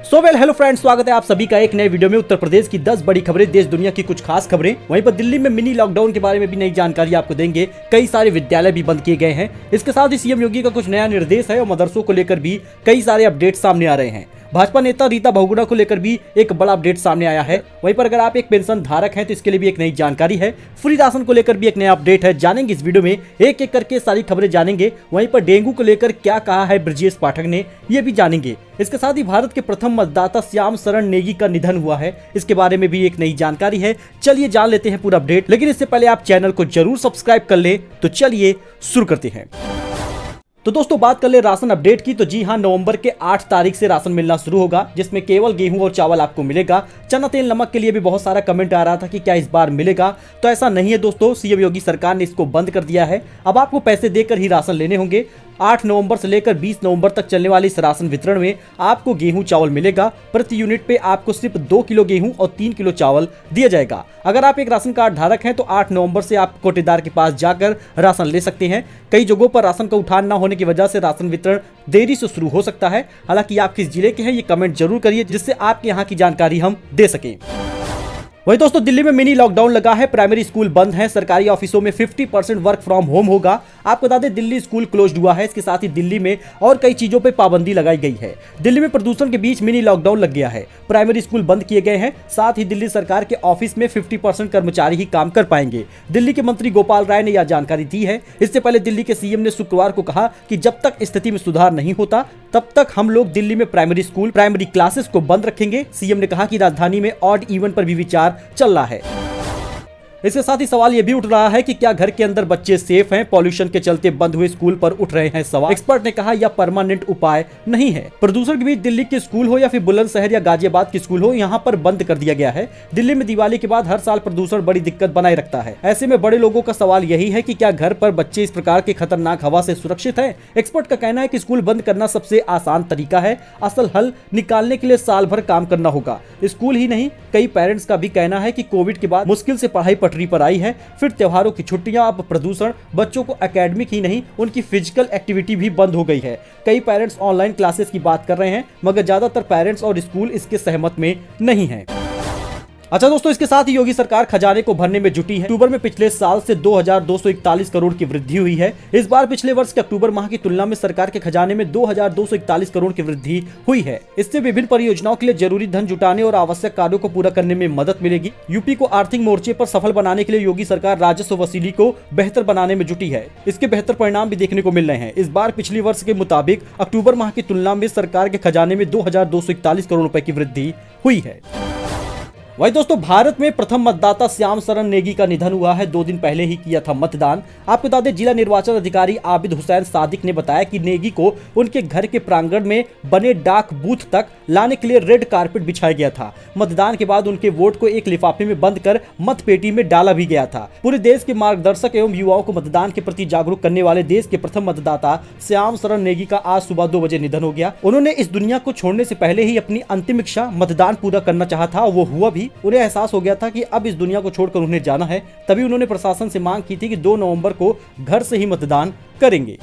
Hello friends, स्वागत है आप सभी का एक नए वीडियो में। उत्तर प्रदेश की 10 बड़ी खबरें, देश दुनिया की कुछ खास खबरें, वहीं पर दिल्ली में मिनी लॉकडाउन के बारे में भी नई जानकारी आपको देंगे। कई सारे विद्यालय भी बंद किए गए हैं। इसके साथ ही सीएम योगी का कुछ नया निर्देश है और मदरसों को लेकर भी कई सारे अपडेट सामने आ रहे हैं। भाजपा नेता रीता बहुगुणा को लेकर भी एक बड़ा अपडेट सामने आया है। वहीं पर अगर आप एक पेंशन धारक हैं तो इसके लिए भी एक नई जानकारी है। फ्री राशन को लेकर भी एक नया अपडेट है, जानेंगे इस वीडियो में, एक एक करके सारी खबरें जानेंगे। वहीं पर डेंगू को लेकर क्या कहा है ब्रजेश पाठक ने, ये भी जानेंगे। इसके साथ ही भारत के प्रथम मतदाता श्याम शरण नेगी का निधन हुआ है, इसके बारे में भी एक नई जानकारी है। चलिए जान लेते हैं पूरा अपडेट, लेकिन इससे पहले आप चैनल को जरूर सब्सक्राइब कर ले। तो चलिए शुरू करते हैं। तो दोस्तों बात कर ले राशन अपडेट की। तो जी हां, नवंबर के 8 तारीख से राशन मिलना शुरू होगा, जिसमें केवल गेहूं और चावल आपको मिलेगा। चना तेल नमक के लिए भी बहुत सारा कमेंट आ रहा था कि क्या इस बार मिलेगा, तो ऐसा नहीं है दोस्तों। सीएम योगी सरकार ने इसको बंद कर दिया है। अब आपको पैसे देकर ही राशन लेने होंगे। 8 नवंबर से लेकर 20 नवंबर तक चलने वाले इस राशन वितरण में आपको गेहूं चावल मिलेगा। प्रति यूनिट पे आपको सिर्फ 2 किलो गेहूं और 3 किलो चावल दिया जाएगा। अगर आप एक राशन कार्ड धारक हैं तो 8 नवंबर से आप कोटेदार के पास जाकर राशन ले सकते हैं। कई जगहों पर राशन का उठान न होने की वजह से राशन वितरण देरी से शुरू हो सकता है। हालांकि आप किस जिले के हैं ये कमेंट जरूर करिए, जिससे आपके यहाँ की जानकारी हम दे सकें। वही दोस्तों दिल्ली में मिनी लॉकडाउन लगा है। प्राइमरी स्कूल बंद हैं। सरकारी ऑफिसों में 50% वर्क फ्रॉम होम होगा। आपको बता दें दिल्ली स्कूल क्लोज्ड हुआ है। इसके साथ ही दिल्ली में और कई चीजों पे पाबंदी लगाई गई है। दिल्ली में प्रदूषण के बीच मिनी लॉकडाउन लग गया है। प्राइमरी स्कूल बंद किए गए हैं। साथ ही दिल्ली सरकार के ऑफिस में 50% कर्मचारी ही काम कर पाएंगे। दिल्ली के मंत्री गोपाल राय ने यह जानकारी दी है। इससे पहले दिल्ली के सीएम ने शुक्रवार को कहा कि जब तक स्थिति में सुधार नहीं होता तब तक हम लोग दिल्ली में प्राइमरी स्कूल, प्राइमरी क्लासेस को बंद रखेंगे। सीएम ने कहा कि राजधानी में ऑड इवन पर भी विचार चल रहा है। इसके साथ ही सवाल यह भी उठ रहा है कि क्या घर के अंदर बच्चे सेफ हैं। पॉल्यूशन के चलते बंद हुए स्कूल पर उठ रहे हैं सवाल। एक्सपर्ट ने कहा यह परमानेंट उपाय नहीं है। प्रदूषण के बीच दिल्ली के स्कूल हो या फिर बुलंदशहर या गाजियाबाद के स्कूल हो, यहाँ पर बंद कर दिया गया है। दिल्ली में दिवाली के बाद हर साल प्रदूषण बड़ी दिक्कत बनाए रखता है। ऐसे में बड़े लोगों का सवाल यही है कि क्या घर पर बच्चे इस प्रकार की खतरनाक हवा से सुरक्षित है। एक्सपर्ट का कहना है कि स्कूल बंद करना सबसे आसान तरीका है। असल हल निकालने के लिए साल भर काम करना होगा। स्कूल ही नहीं, कई पेरेंट्स का भी कहना है कि कोविड के बाद मुश्किल से पढ़ाई पटरी पर आई है। फिर त्योहारों की छुट्टियां, अब प्रदूषण, बच्चों को एकेडमिक ही नहीं उनकी फिजिकल एक्टिविटी भी बंद हो गई है। कई पेरेंट्स ऑनलाइन क्लासेस की बात कर रहे हैं, मगर ज्यादातर पेरेंट्स और स्कूल इसके सहमत में नहीं हैं। अच्छा दोस्तों, इसके साथ ही योगी सरकार खजाने को भरने में जुटी है। अक्टूबर में पिछले साल से 2241 करोड़ की वृद्धि हुई है। इस बार पिछले वर्ष के अक्टूबर माह की तुलना में सरकार के खजाने में 2241 करोड़ की वृद्धि हुई है। इससे विभिन्न परियोजनाओं के लिए जरूरी धन जुटाने और आवश्यक कार्यों को पूरा करने में मदद मिलेगी। यूपी को आर्थिक मोर्चे पर सफल बनाने के लिए योगी सरकार राजस्व वसूली को बेहतर बनाने में जुटी है। इसके बेहतर परिणाम भी देखने को मिल रहे हैं। इस बार पिछले वर्ष के मुताबिक अक्टूबर माह की तुलना में सरकार के खजाने में 2241 करोड़ रुपए की वृद्धि हुई है। वही दोस्तों भारत में प्रथम मतदाता श्याम शरण नेगी का निधन हुआ है। 2 दिन पहले ही किया था मतदान। आपको बता दें जिला निर्वाचन अधिकारी आबिद हुसैन सादिक ने बताया कि नेगी को उनके घर के प्रांगण में बने डाक बूथ तक लाने के लिए रेड कारपेट बिछाया गया था। मतदान के बाद उनके वोट को एक लिफाफे में बंद कर मत पेटी में डाला भी गया था। पूरे देश के मार्गदर्शक एवं युवाओं को मतदान के प्रति जागरूक करने वाले देश के प्रथम मतदाता श्याम शरण नेगी का आज सुबह 2 बजे निधन हो गया। उन्होंने इस दुनिया को छोड़ने से पहले ही अपनी अंतिम इच्छा मतदान पूरा करना चाहा था, वो हुआ भी। उन्हें एहसास हो गया था कि अब इस दुनिया को छोड़कर उन्हें जाना है। तभी उन्होंने प्रशासन से मांग की थी कि 2 नवंबर को घर से ही मतदान करेंगे।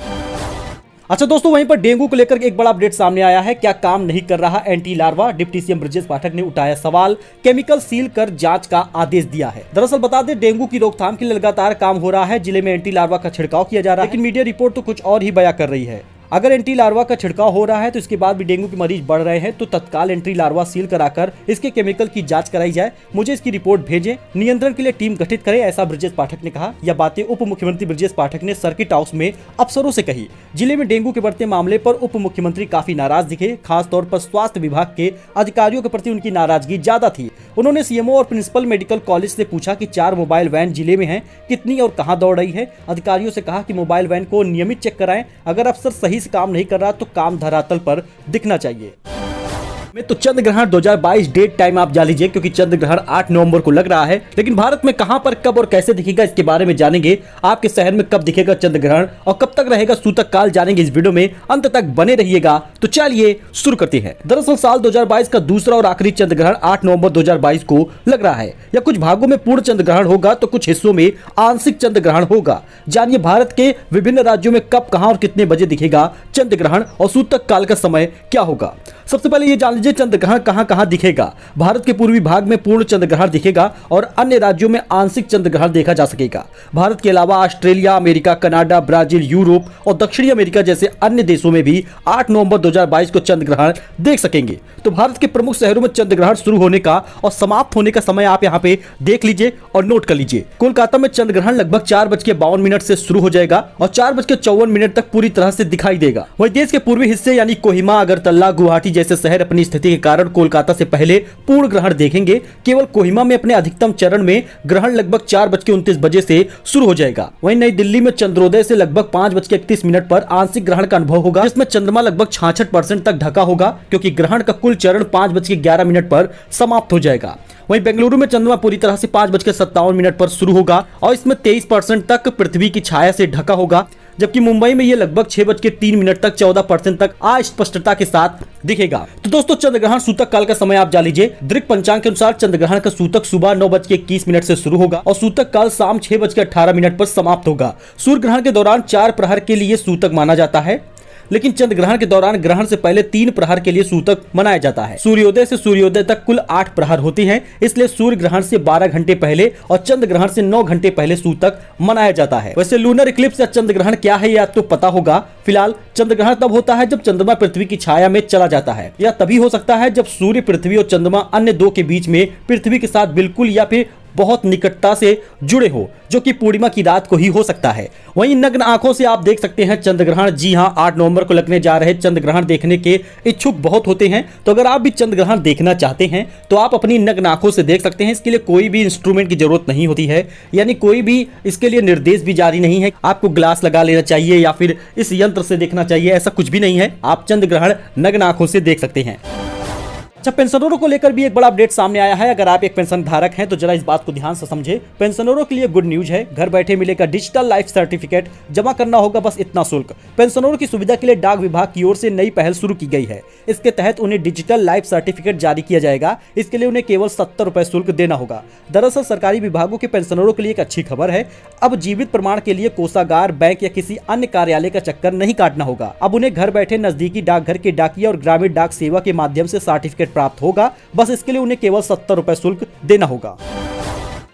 अच्छा दोस्तों, वहीं पर डेंगू को लेकर एक बड़ा अपडेट सामने आया है। क्या काम नहीं कर रहा anti larva? Deputy CM Brajesh Pathak ने उठाया सवाल, केमिकल सील कर जांच का आदेश दिया है। दरअसल बता दें डेंगू की रोकथाम के लिए लगातार काम हो रहा है। जिले में एंटी लार्वा का छिड़काव किया जा रहा है, लेकिन मीडिया रिपोर्ट तो कुछ और ही बयां कर रही है। अगर एंटी लार्वा का छिड़काव हो रहा है तो इसके बाद भी डेंगू के मरीज बढ़ रहे हैं, तो तत्काल एंटी लार्वा सील कराकर इसके केमिकल की जांच कराई जाए। मुझे इसकी रिपोर्ट भेजें, नियंत्रण के लिए टीम गठित करें, ऐसा ब्रजेश पाठक ने कहा। यह बातें उप मुख्यमंत्री ब्रजेश पाठक ने सर्किट हाउस में अफसरों से कही। जिले में डेंगू के बढ़ते मामले पर उप मुख्यमंत्री काफी नाराज दिखे। खासतौर पर स्वास्थ्य विभाग के अधिकारियों के प्रति उनकी नाराजगी ज्यादा थी। उन्होंने सीएमओ और प्रिंसिपल मेडिकल कॉलेज से पूछा कि 4 मोबाइल वैन जिले में है, कितनी और कहां दौड़ रही है। अधिकारियों से कहा कि मोबाइल वैन को नियमित चेक कराएं। अगर अफसर सही से काम नहीं कर रहा तो काम धरातल पर दिखना चाहिए। में तो चंद्र ग्रहण 2022 डेट टाइम आप जान लीजिए, क्योंकि चंद्र ग्रहण 8 नवंबर को लग रहा है। लेकिन भारत में कहां पर, कब और कैसे दिखेगा इसके बारे में जानेंगे। आपके शहर में कब दिखेगा चंद्र ग्रहण और कब तक रहेगा सूतक काल, जानेंगे इस वीडियो में। अंत तक बने रहिएगा। तो चलिए शुरू करते हैं। दरअसल साल 2022 का दूसरा और आखिरी चंद्र ग्रहण 8 नवंबर 2022 को लग रहा है। या कुछ भागों में पूर्ण चंद्र ग्रहण होगा तो कुछ हिस्सों में आंशिक चंद्र ग्रहण होगा। जानिए भारत के विभिन्न राज्यों में कब, कहां और कितने बजे दिखेगा चंद्र ग्रहण और सूतक काल का समय क्या होगा। सबसे पहले ये जान लीजिए लीजिए चंद्र ग्रहण कहां कहां दिखेगा। भारत के पूर्वी भाग में पूर्ण चंद्र ग्रहण दिखेगा और अन्य राज्यों में आंशिक चंद्र ग्रहण देखा जा सकेगा। भारत के अलावा Australia, America, Canada, Brazil, Europe और दक्षिणी अमेरिका जैसे अन्य देशों में भी 8 नवंबर 2022 को चंद्र ग्रहण देख सकेंगे। तो भारत के प्रमुख शहरों में चंद्र ग्रहण शुरू होने का और समाप्त होने का समय आप यहाँ पे देख लीजिए और नोट कर लीजिए। कोलकाता में चंद्र ग्रहण लगभग 4:52 से शुरू हो जाएगा और 4:54 तक पूरी तरह से दिखाई देगा। वहीं देश के पूर्वी हिस्से यानी कोहिमा, अगरतला, गुवाहाटी जैसे शहर अपनी स्थिति के कारण कोलकाता से पहले पूर्ण ग्रहण देखेंगे। केवल कोहिमा में अपने अधिकतम चरण में ग्रहण लगभग 4:29 बजे से शुरू हो जाएगा। वहीं नई दिल्ली में चंद्रोदय से लगभग 5:31 पर आंशिक ग्रहण का अनुभव होगा, जिसमें चंद्रमा लगभग 66% तक ढका होगा, क्योंकि ग्रहण का कुल चरण 5:11 पर समाप्त हो जाएगा। वहीं बेंगलुरु में चंद्रमा पूरी तरह से 5:57 पर शुरू होगा और इसमें 23% तक पृथ्वी की छाया से ढका होगा, जबकि मुंबई में यह लगभग 6:03 तक 14% तक अस्पष्टता के साथ दिखेगा। तो दोस्तों चंद्र ग्रहण सूतक काल का समय आप जान लीजिए। दृक पंचांग के अनुसार चंद्र ग्रहण का सूतक सुबह 9:21 से शुरू होगा और सूतक काल शाम 6:18 पर समाप्त होगा। सूर्य ग्रहण के दौरान 4 प्रहर के लिए सूतक माना जाता है, लेकिन चंद्र ग्रहण के दौरान ग्रहण से पहले 3 प्रहर के लिए सूतक मनाया जाता है। सूर्योदय से सूर्योदय तक कुल 8 प्रहर होते हैं, इसलिए सूर्य ग्रहण से 12 घंटे पहले और चंद्र ग्रहण से 9 घंटे पहले सूतक मनाया जाता है। वैसे लूनर इक्लिप्स या चंद्र ग्रहण क्या है, यह आपको पता होगा। फिलहाल चंद्र ग्रहण तब होता है जब चंद्रमा पृथ्वी की छाया में चला जाता है। यह तभी हो सकता है जब सूर्य, पृथ्वी और चंद्रमा अन्य दो के बीच में पृथ्वी के साथ बिल्कुल या फिर बहुत निकटता से जुड़े हो, जो कि पूर्णिमा की रात को ही हो सकता है। वहीं नग्न आंखों से आप देख सकते हैं चंद्र ग्रहण। जी हां, 8 नवंबर को लगने जा रहे चंद्र ग्रहण देखने के इच्छुक बहुत होते हैं। तो अगर आप भी चंद्र ग्रहण देखना चाहते हैं तो आप अपनी नग्न आंखों से देख सकते हैं। इसके लिए कोई भी इंस्ट्रूमेंट की जरूरत नहीं होती है, यानी कोई भी इसके लिए निर्देश भी जारी नहीं है आपको ग्लास लगा लेना चाहिए या फिर इस यंत्र से देखना चाहिए, ऐसा कुछ भी नहीं है। आप चंद्र ग्रहण नग्न आंखों से देख सकते हैं। अच्छा, पेंशनरों को लेकर भी एक बड़ा अपडेट सामने आया है। अगर आप एक पेंशन धारक हैं तो जरा इस बात को ध्यान से समझे। पेंशनरों के लिए गुड न्यूज है, घर बैठे मिलेगा डिजिटल लाइफ सर्टिफिकेट। जमा करना होगा बस इतना शुल्क। पेंशनरों की सुविधा के लिए डाक विभाग की ओर से नई पहल शुरू की गई है। इसके तहत उन्हें डिजिटल लाइफ सर्टिफिकेट जारी किया जाएगा। इसके लिए उन्हें केवल 70 रुपए शुल्क देना होगा। दरअसल सरकारी विभागों के पेंशनरों के लिए एक अच्छी खबर है। अब जीवित प्रमाण के लिए कोषागार, बैंक या किसी अन्य कार्यालय का चक्कर नहीं काटना होगा। अब उन्हें घर बैठे नजदीकी डाकघर के डाकिया और ग्रामीण डाक सेवा के माध्यम से सर्टिफिकेट प्राप्त होगा। बस इसके लिए उन्हें केवल 70 रुपए शुल्क देना होगा।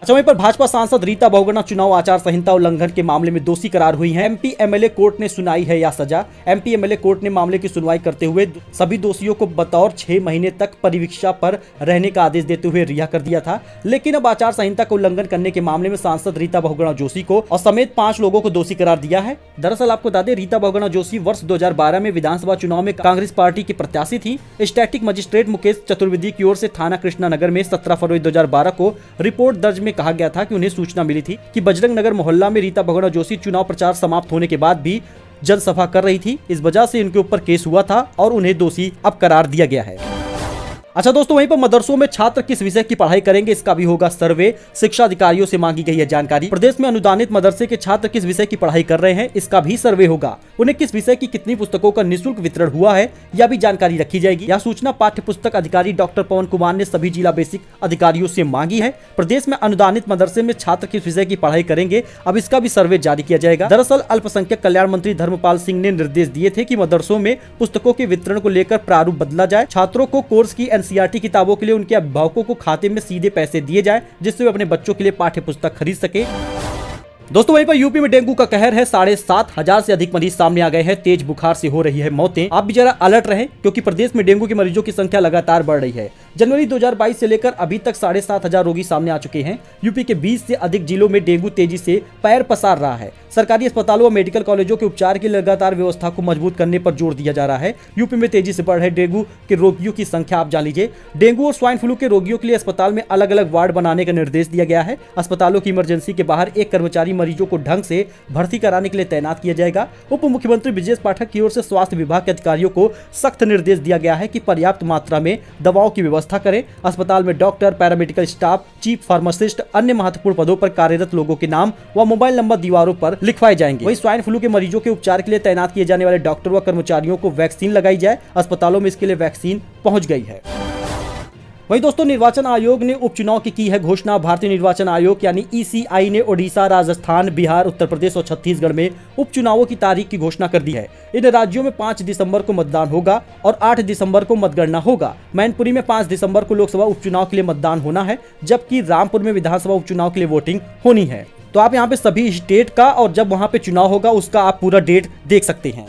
अच्छा, वहीं पर भाजपा सांसद रीता बहुगुणा चुनाव आचार संहिता उल्लंघन के मामले में दोषी करार हुई हैं। एमपी एमएलए कोर्ट ने सुनाई है यह सजा। एमपी एमएलए कोर्ट ने मामले की सुनवाई करते हुए सभी दोषियों को बतौर 6 महीने तक परिवीक्षा पर रहने का आदेश देते हुए रिहा कर दिया था। लेकिन अब आचार संहिता का उल्लंघन करने के मामले में सांसद रीता बहुगुणा जोशी को और समेत 5 लोगों को दोषी करार दिया है। दरअसल आपको बता दें, रीता बहुगुणा जोशी वर्ष 2012 में विधानसभा चुनाव में कांग्रेस पार्टी की प्रत्याशी थी। स्टैटिक मजिस्ट्रेट मुकेश चतुर्वेदी की ओर से थाना कृष्णानगर में 17 फरवरी 2012 को रिपोर्ट दर्ज में कहा गया था कि उन्हें सूचना मिली थी कि बजरंग नगर मोहल्ला में रीता बहुगुणा जोशी चुनाव प्रचार समाप्त होने के बाद भी जनसभा कर रही थी। इस वजह से इनके ऊपर केस हुआ था और उन्हें दोषी अब करार दिया गया है। अच्छा दोस्तों, वहीं पर मदरसों में छात्र किस विषय की पढ़ाई करेंगे, इसका भी होगा सर्वे। शिक्षा अधिकारियों से मांगी गई है जानकारी। प्रदेश में अनुदानित मदरसे के छात्र किस विषय की पढ़ाई कर रहे हैं, इसका भी सर्वे होगा। उन्हें किस विषय की कितनी पुस्तकों का निःशुल्क वितरण हुआ है, यह भी जानकारी रखी जाएगी। यह सूचना पाठ्य पुस्तक अधिकारी डॉक्टर पवन कुमार ने सभी जिला बेसिक अधिकारियों से मांगी है। प्रदेश में अनुदानित मदरसे में छात्र किस विषय की पढ़ाई करेंगे, अब इसका भी सर्वे जारी किया जाएगा। दरअसल अल्पसंख्यक कल्याण मंत्री धर्मपाल सिंह ने निर्देश दिए थे कि मदरसों में पुस्तकों के वितरण को लेकर प्रारूप बदला जाए। छात्रों को कोर्स की एनसीईआरटी किताबों के लिए उनके अभिभावकों को खाते में सीधे पैसे दिए जाए, जिससे वे अपने बच्चों के लिए पाठ्य पुस्तक खरीद सके। दोस्तों, वहीं पर यूपी में डेंगू का कहर है। 7,500 से अधिक मरीज सामने आ गए हैं। तेज बुखार से हो रही है मौतें। आप भी जरा अलर्ट रहें, क्योंकि प्रदेश में डेंगू के मरीजों की संख्या लगातार बढ़ रही है। जनवरी 2022 से लेकर अभी तक 7,500 रोगी सामने आ चुके हैं। यूपी के 20 से अधिक जिलों में डेंगू तेजी से पैर पसार रहा है। सरकारी अस्पतालों और मेडिकल कॉलेजों के उपचार की लगातार व्यवस्था को मजबूत करने पर जोर दिया जा रहा है। यूपी में तेजी से बढ़ रहे डेंगू के रोगियों की संख्या आप जान लीजिए। डेंगू और स्वाइन फ्लू के रोगियों के लिए अस्पताल में अलग अलग वार्ड बनाने का निर्देश दिया गया है। अस्पतालों की इमरजेंसी के बाहर एक कर्मचारी मरीजों को ढंग से भर्ती कराने के लिए तैनात किया जाएगा। उप मुख्यमंत्री ब्रजेश पाठक की ओर से स्वास्थ्य विभाग के अधिकारियों को सख्त निर्देश दिया गया है कि पर्याप्त मात्रा में दवाओं की व्यवस्था करें। अस्पताल में doctor, paramedical staff, chief pharmacist, अन्य महत्वपूर्ण पदों पर कार्यरत लोगों के नाम व मोबाइल नंबर दीवारों पर लिखवाए जाएंगे। वहीं स्वाइन फ्लू के मरीजों के उपचार के लिए तैनात किए जाने वाले डॉक्टर व कर्मचारियों को वैक्सीन लगाई जाए। अस्पतालों में इसके लिए वैक्सीन पहुंच गई है। वहीं दोस्तों निर्वाचन आयोग ने उपचुनाव की है घोषणा। भारतीय निर्वाचन आयोग यानी ईसीआई ने ओडिशा, राजस्थान, बिहार, उत्तर प्रदेश और छत्तीसगढ़ में उपचुनावों की तारीख की घोषणा कर दी है। इन राज्यों में 5 दिसंबर को मतदान होगा और 8 दिसंबर को मतगणना होगा। मैनपुरी में 5 दिसंबर को लोकसभा उपचुनाव के लिए मतदान होना है, जबकि रामपुर में विधानसभा उपचुनाव के लिए वोटिंग होनी है। तो आप यहाँ पे सभी स्टेट का और जब वहां पे चुनाव होगा उसका आप पूरा डेट देख सकते हैं।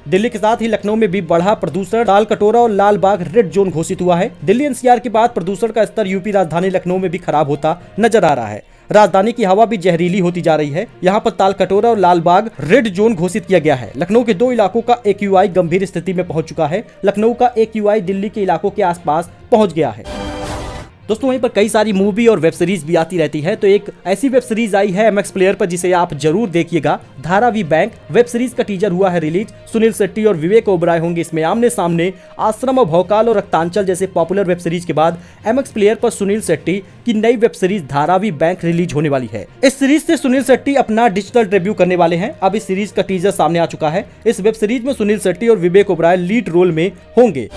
दिल्ली के साथ ही लखनऊ में भी बढ़ा प्रदूषण। ताल कटोरा और लाल बाग रेड जोन घोषित हुआ है। दिल्ली एनसीआर के बाद प्रदूषण का स्तर यूपी राजधानी लखनऊ में भी खराब होता नजर आ रहा है। राजधानी की हवा भी जहरीली होती जा रही है। यहाँ पर ताल कटोरा और लाल बाग रेड जोन घोषित किया गया है। लखनऊ के 2 इलाकों का AQI गंभीर स्थिति में पहुंच चुका है। लखनऊ का AQI दिल्ली के इलाकों के आसपास पहुंच गया है। दोस्तों वहीं पर कई सारी मूवी और वेब सीरीज भी आती रहती है, तो एक ऐसी वेब सीरीज आई है MX प्लेयर पर जिसे आप जरूर देखिएगा। धारावी बैंक वेब सीरीज का टीजर हुआ है रिलीज। सुनील शेट्टी और विवेक ओबराय होंगे इसमें आमने सामने। आश्रम और भौकाल और रक्तांचल जैसे पॉपुलर वेब सीरीज के बाद MX प्लेयर पर सुनील शेट्टी की नई web series Dharavi bank release होने वाली है। इस सीरीज से सुनील शेट्टी अपना डिजिटल डेब्यू करने वाले हैं। अब इस सीरीज का टीजर सामने आ चुका है। इस वेब सीरीज में सुनील शेट्टी और विवेक ओबराय लीड रोल में होंगे।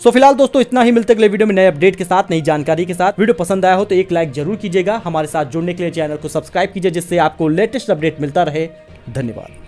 सो फिलहाल दोस्तों इतना ही। मिलते अगले वीडियो में नए अपडेट के साथ, नई जानकारी के साथ। वीडियो पसंद आया हो तो एक लाइक जरूर कीजिएगा। हमारे साथ जुड़ने के लिए चैनल को सब्सक्राइब कीजिए, जिससे आपको लेटेस्ट अपडेट मिलता रहे। धन्यवाद।